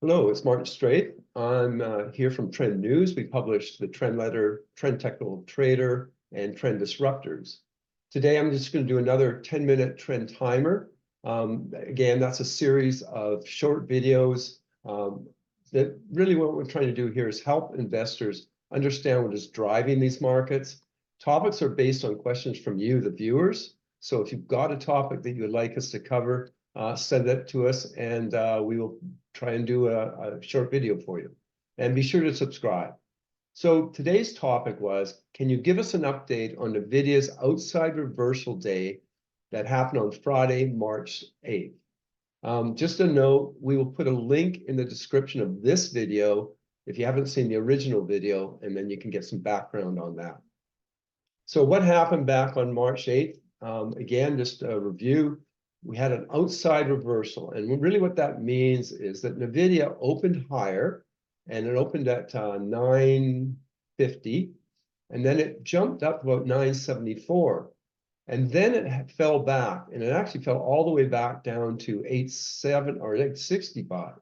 Hello, it's Martin Straith. I'm here from Trend News. We publish the Trend Letter, Trend Technical Trader, and Trend Disruptors. Today, I'm just going to do another 10-minute trend timer. Again, that's a series of short videos that really what we're trying to do here is help investors understand what is driving these markets. Topics are based on questions from you, the viewers. So if you've got a topic that you would like us to cover, send it to us, and we will try and do a short video for you. And be sure to subscribe. So today's topic was, can you give us an update on Nvidia's outside reversal day that happened on Friday, March 8th? Just a note, we will put a link in the description of this video if you haven't seen the original video, and then you can get some background on that. So what happened back on March 8th? Again, just a review. We had an outside reversal. And really what that means is that Nvidia opened higher, and it opened at 950. And then it jumped up about 974. And then it fell back. And it actually fell all the way back down to 87 or 865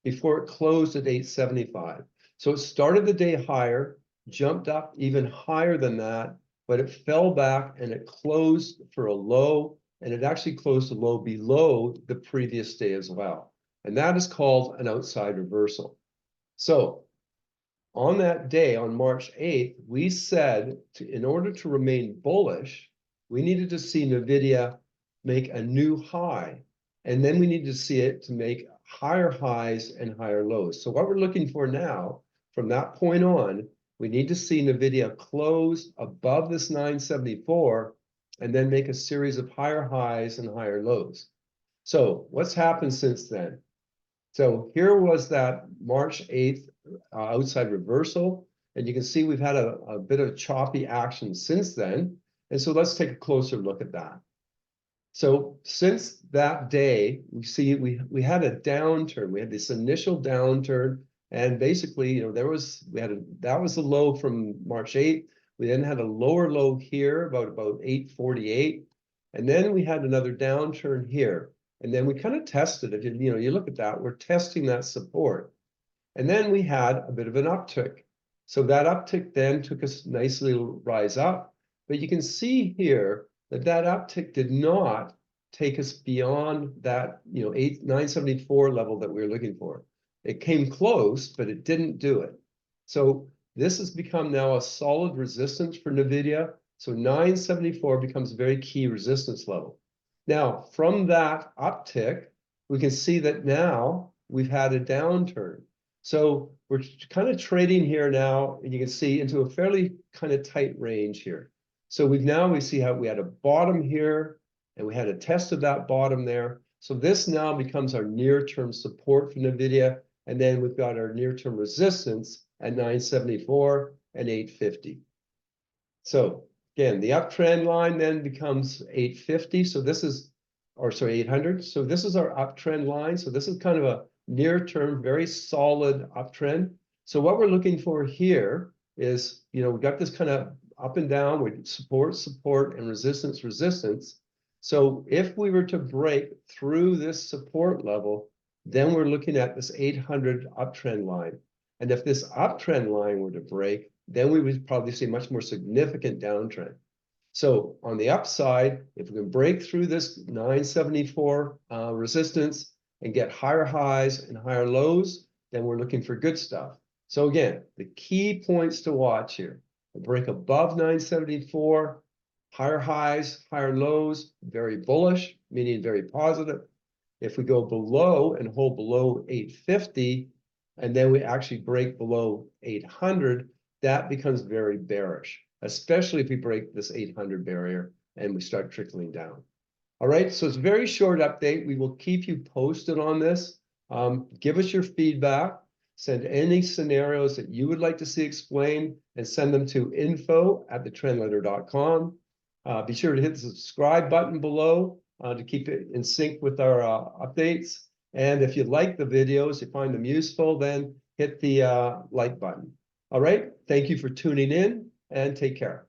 before it closed at 875. So it started the day higher, jumped up even higher than that, but it fell back and it closed for a low. And it actually closed a low below the previous day as well. And that is called an outside reversal. So on that day, on March 8th, we said in order to remain bullish, we needed to see Nvidia make a new high. And then we needed to see it to make higher highs and higher lows. So what we're looking for now, from that point on, we need to see Nvidia close above this 974 and then make a series of higher highs and higher lows. So what's happened since then? So here was that March 8th outside reversal. And you can see we've had a bit of choppy action since then. And so let's take a closer look at that. So since that day, we see we had a downturn. We had this initial downturn. And basically, that was the low from March 8th. We then had a lower low here, about 848. And then we had another downturn here. And then we kind of tested it. You look at that, we're testing that support. And then we had a bit of an uptick. So that uptick then took us nicely rise up. But you can see here that that uptick did not take us beyond that 974 level that we were looking for. It came close, but it didn't do it. So this has become now a solid resistance for Nvidia. So 974 becomes a very key resistance level. Now, from that uptick, we can see that now we've had a downturn. So we're kind of trading here now, and you can see into a fairly kind of tight range here. So we see how we had a bottom here, and we had a test of that bottom there. So this now becomes our near-term support for Nvidia, and then we've got our near-term resistance at 974 and 850. So again, the uptrend line then becomes 850. So this is, or sorry, 800. So this is our uptrend line. So this is kind of a near-term, very solid uptrend. So what we're looking for here is, we've got this kind of up and down with support, and resistance. So if we were to break through this support level, then we're looking at this 800 uptrend line. And if this uptrend line were to break, then we would probably see a much more significant downtrend. So on the upside, if we can break through this 974 resistance and get higher highs and higher lows, then we're looking for good stuff. So again, the key points to watch here: a break above 974, higher highs, higher lows, very bullish, meaning very positive. If we go below and hold below 850, and then we actually break below 800, that becomes very bearish, especially if we break this 800 barrier and we start trickling down. All right, so it's a very short update. We will keep you posted on this. Give us your feedback. Send any scenarios that you would like to see explained, and send them to info@thetrendletter.com. Be sure to hit the subscribe button below to keep it in sync with our updates. And if you like the videos, you find them useful, then hit the like button. All right, thank you for tuning in, and take care.